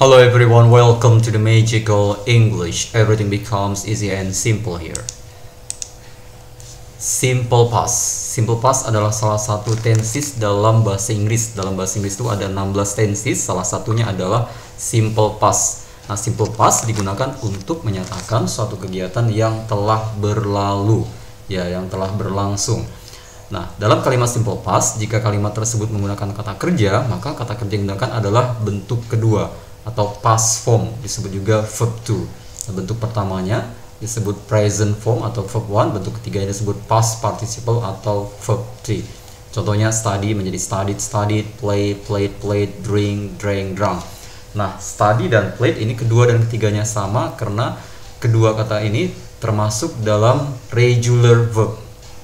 Hello everyone, welcome to the Magical English. Everything becomes easy and simple here. Simple past. Simple past adalah salah satu tenses dalam bahasa Inggris. Dalam bahasa Inggris itu ada 16 tenses, salah satunya adalah simple past. Nah, simple past digunakan untuk menyatakan suatu kegiatan yang telah berlalu, ya, yang telah berlangsung. Nah, dalam kalimat simple past, jika kalimat tersebut menggunakan kata kerja, maka kata kerja yang digunakan adalah bentuk kedua atau past form, disebut juga verb to. Nah, bentuk pertamanya disebut present form atau verb 1, bentuk ketiganya disebut past participle atau verb 3. Contohnya study menjadi studied, studied, play, played, played, drink, drank, drunk. Nah, study dan played ini kedua dan ketiganya sama karena kedua kata ini termasuk dalam regular verb,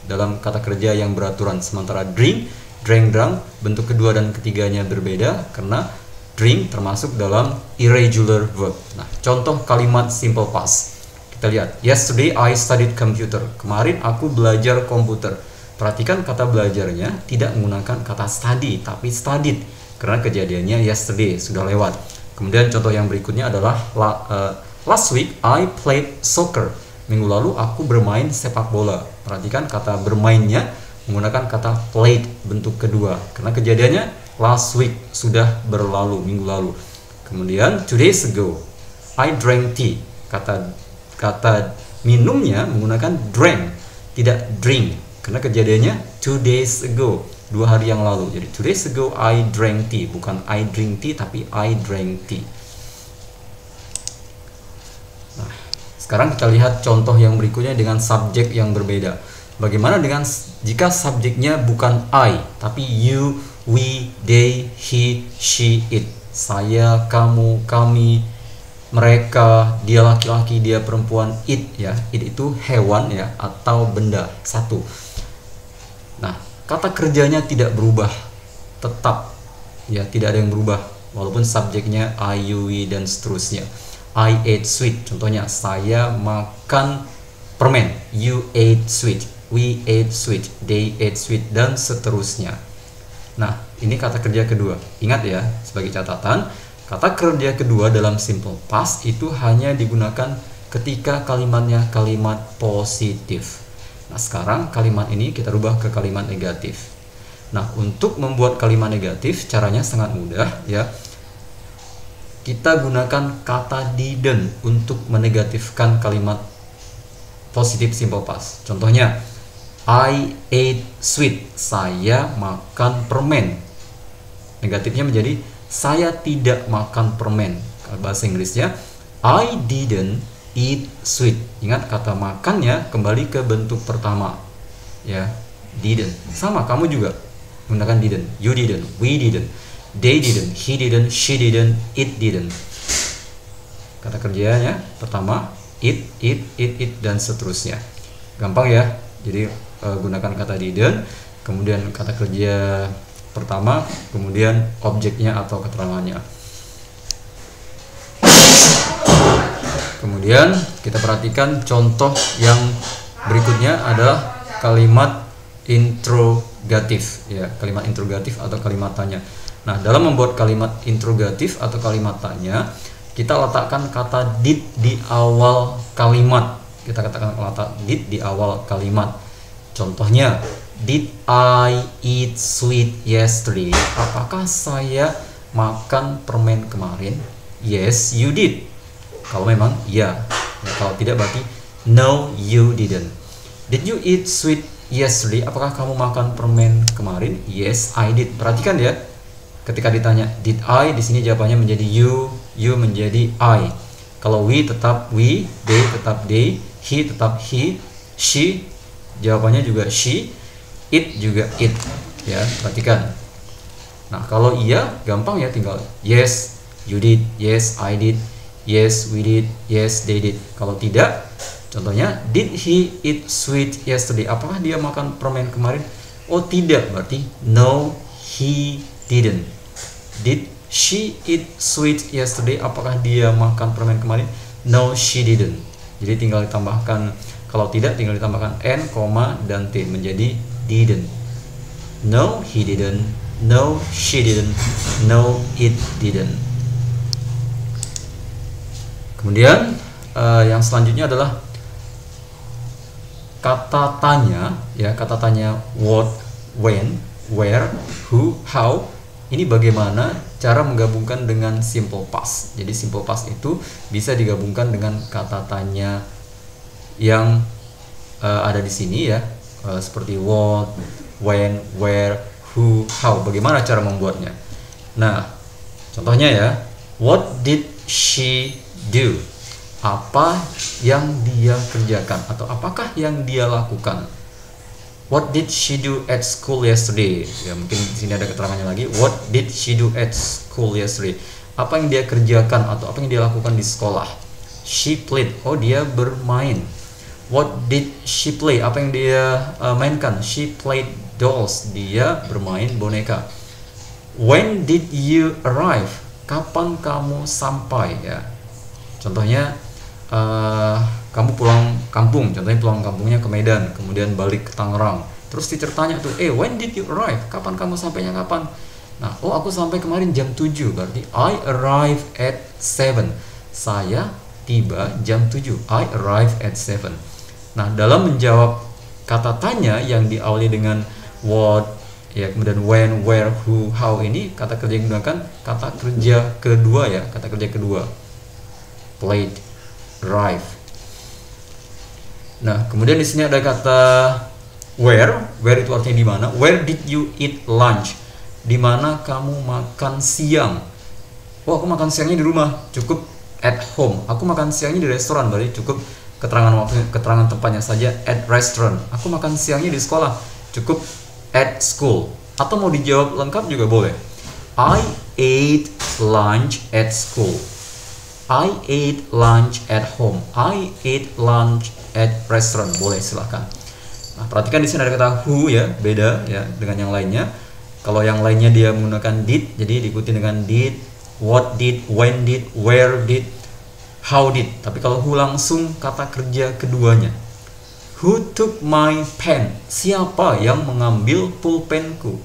dalam kata kerja yang beraturan. Sementara drink, drank, drunk, bentuk kedua dan ketiganya berbeda karena drink termasuk dalam irregular verb. Nah, contoh kalimat simple past. Kita lihat, yesterday I studied computer. Kemarin aku belajar komputer. Perhatikan kata belajarnya tidak menggunakan kata study, tapi studied. Karena kejadiannya yesterday, sudah lewat. Kemudian contoh yang berikutnya adalah last week I played soccer. Minggu lalu aku bermain sepak bola. Perhatikan kata bermainnya menggunakan kata played, bentuk kedua. Karena kejadiannya last week, sudah berlalu, minggu lalu. Kemudian 2 days ago I drank tea. Kata minumnya menggunakan drank, tidak drink. Karena kejadiannya 2 days ago, 2 hari yang lalu. Jadi 2 days ago I drank tea, bukan I drink tea tapi I drank tea. Nah, sekarang kita lihat contoh yang berikutnya dengan subjek yang berbeda. Bagaimana dengan jika subjeknya bukan I tapi you, we, they, he, she, it. Saya, kamu, kami, mereka, dia laki-laki, dia perempuan, it, ya. It itu hewan, ya, atau benda, satu. Nah, kata kerjanya tidak berubah, tetap, ya, tidak ada yang berubah walaupun subjeknya I, you, we, dan seterusnya. I ate sweet, contohnya saya makan permen. You ate sweet, we ate sweet, they ate sweet, dan seterusnya. Nah, ini kata kerja kedua. Ingat ya, sebagai catatan, kata kerja kedua dalam simple past itu hanya digunakan ketika kalimatnya kalimat positif. Nah, sekarang kalimat ini kita rubah ke kalimat negatif. Nah, untuk membuat kalimat negatif caranya sangat mudah, ya. Kita gunakan kata didn't untuk menegatifkan kalimat positif simple past. Contohnya, I ate sweet. Saya makan permen. Negatifnya menjadi saya tidak makan permen. Kalau bahasa Inggrisnya I didn't eat sweet. Ingat kata makannya kembali ke bentuk pertama. Ya, didn't. Sama kamu juga menggunakan didn't. You didn't, we didn't, they didn't, he didn't, she didn't, it didn't. Kata kerjanya pertama it, dan seterusnya. Gampang ya. Jadi gunakan kata didn't, kemudian kata kerja pertama, kemudian objeknya atau keterangannya. Kemudian kita perhatikan contoh yang berikutnya adalah kalimat interrogatif, ya, kalimat interrogatif atau kalimat tanya. Nah, dalam membuat kalimat interrogatif atau kalimat tanya, kita letakkan kata did di awal kalimat. Kita katakan kata did di awal kalimat. Contohnya, did I eat sweet yesterday? Apakah saya makan permen kemarin? Yes, you did. Kalau memang ya. Kalau tidak berarti no, you didn't. Did you eat sweet yesterday? Apakah kamu makan permen kemarin? Yes, I did. Perhatikan ya. Ketika ditanya did I, di sini jawabannya menjadi you menjadi I. Kalau we tetap we, they tetap they, he tetap he, she jawabannya juga she, it juga it, ya, perhatikan. Nah, kalau iya gampang ya, tinggal yes, you did, yes, I did, yes, we did, yes, they did. Kalau tidak, contohnya did he eat sweet yesterday? Apakah dia makan permen kemarin? Oh, tidak, berarti no, he didn't. Did she eat sweet yesterday? Apakah dia makan permen kemarin? No, she didn't. Jadi tinggal ditambahkan, kalau tidak tinggal ditambahkan n, dan t menjadi didn't. No, he didn't. No, she didn't. No, it didn't. Kemudian yang selanjutnya adalah kata tanya, ya, kata tanya what, when, where, who, how. Ini bagaimana cara menggabungkan dengan simple past. Jadi simple past itu bisa digabungkan dengan kata tanya yang ada di sini, ya, seperti what, when, where, who, how. Bagaimana cara membuatnya? Nah, contohnya ya, what did she do? Apa yang dia kerjakan atau apakah yang dia lakukan? What did she do at school yesterday? Ya, mungkin di sini ada keterangannya lagi. What did she do at school yesterday? Apa yang dia kerjakan atau apa yang dia lakukan di sekolah? She played. Oh, dia bermain. What did she play? Apa yang dia mainkan? She played dolls. Dia bermain boneka. When did you arrive? Kapan kamu sampai? Ya, contohnya kamu pulang kampung, contohnya pulang kampungnya ke Medan, kemudian balik ke Tangerang. Terus teacher tanya tuh, when did you arrive? Kapan kamu sampainya kapan? Nah, oh, aku sampai kemarin jam 7, berarti I arrive at 7. Saya tiba jam 7. I arrive at 7. Nah, dalam menjawab kata tanya yang diawali dengan what, ya, kemudian when, where, who, how, ini kata kerja yang digunakan kata kerja kedua, ya, kata kerja kedua. Played, arrive. Nah, kemudian di sini ada kata where itu artinya di mana. Where did you eat lunch? Di mana kamu makan siang? Oh, aku makan siangnya di rumah, cukup at home. Aku makan siangnya di restoran, berarti cukup keterangan waktu, keterangan tempatnya saja at restaurant. Aku makan siangnya di sekolah, cukup at school. Atau mau dijawab lengkap juga boleh. I ate lunch at school. I ate lunch at home. I ate lunch at restaurant. Boleh, silahkan. Nah, perhatikan di sini ada kata who, ya, beda ya dengan yang lainnya. Kalau yang lainnya dia menggunakan did, jadi diikuti dengan did, what did, when did, where did, how did. Tapi kalau who langsung kata kerja keduanya. Who took my pen? Siapa yang mengambil pulpenku?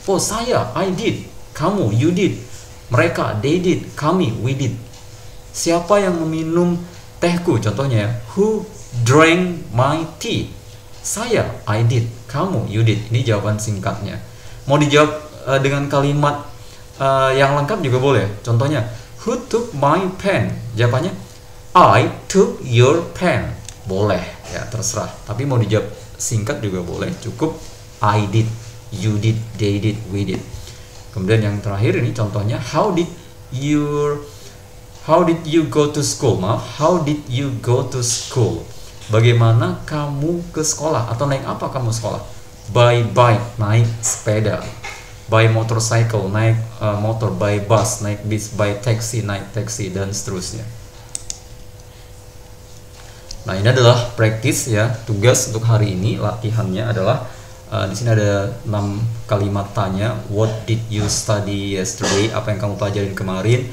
Oh, saya, I did. Kamu, you did. Mereka, they did. Kami, we did. Siapa yang meminum tehku? Contohnya, who drank my tea? Saya, I did. Kamu, you did. Ini jawaban singkatnya. Mau dijawab dengan kalimat yang lengkap juga boleh. Contohnya, who took my pen? Jawabannya, I took your pen. Boleh, ya, terserah. Tapi mau dijawab singkat juga boleh. Cukup I did, you did, they did, we did. Kemudian yang terakhir ini contohnya, how did you go to school? Maaf, how did you go to school? Bagaimana kamu ke sekolah? Atau naik apa kamu sekolah? By bike, naik sepeda. By motorcycle, naik motor. By bus, naik bis. By taxi, naik taxi, dan seterusnya. Nah, ini adalah practice, ya, tugas untuk hari ini. Latihannya adalah di sini ada 6 kalimat tanya. What did you study yesterday? Apa yang kamu pelajarin kemarin?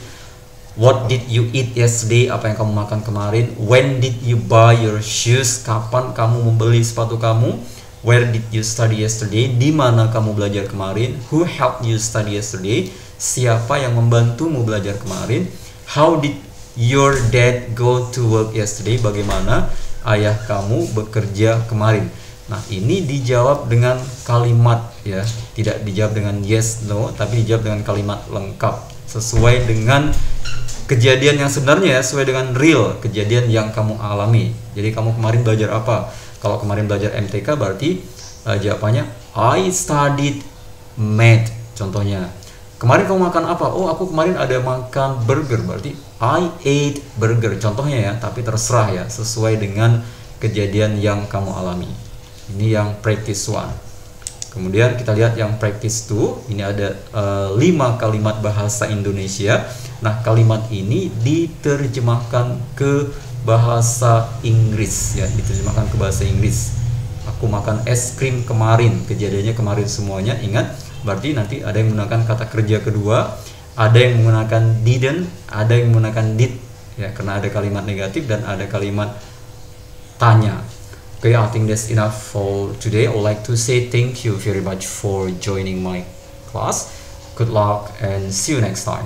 What did you eat yesterday? Apa yang kamu makan kemarin? When did you buy your shoes? Kapan kamu membeli sepatu kamu? Where did you study yesterday? Di mana kamu belajar kemarin? Who helped you study yesterday? Siapa yang membantumu belajar kemarin? How did your dad go to work yesterday? Bagaimana ayah kamu bekerja kemarin? Nah, ini dijawab dengan kalimat, ya. Tidak dijawab dengan yes, no, tapi dijawab dengan kalimat lengkap sesuai dengan kejadian yang sebenarnya, ya, sesuai dengan real kejadian yang kamu alami. Jadi kamu kemarin belajar apa? Kalau kemarin belajar MTK berarti jawabannya I studied math. Contohnya, kemarin kamu makan apa? Oh, aku kemarin ada makan burger, berarti I ate burger. Contohnya, ya, tapi terserah, ya, sesuai dengan kejadian yang kamu alami. Ini yang practice 1. Kemudian kita lihat yang practice 2. Ini ada 5 kalimat bahasa Indonesia. Nah, kalimat ini diterjemahkan ke bahasa Inggris, ya, diterjemahkan ke bahasa Inggris. Aku makan es krim kemarin. Kejadiannya kemarin semuanya. Ingat, berarti nanti ada yang menggunakan kata kerja kedua, ada yang menggunakan didn't, ada yang menggunakan did, ya, karena ada kalimat negatif dan ada kalimat tanya. Okay, I think that's enough for today. I would like to say thank you very much for joining my class. Good luck and see you next time.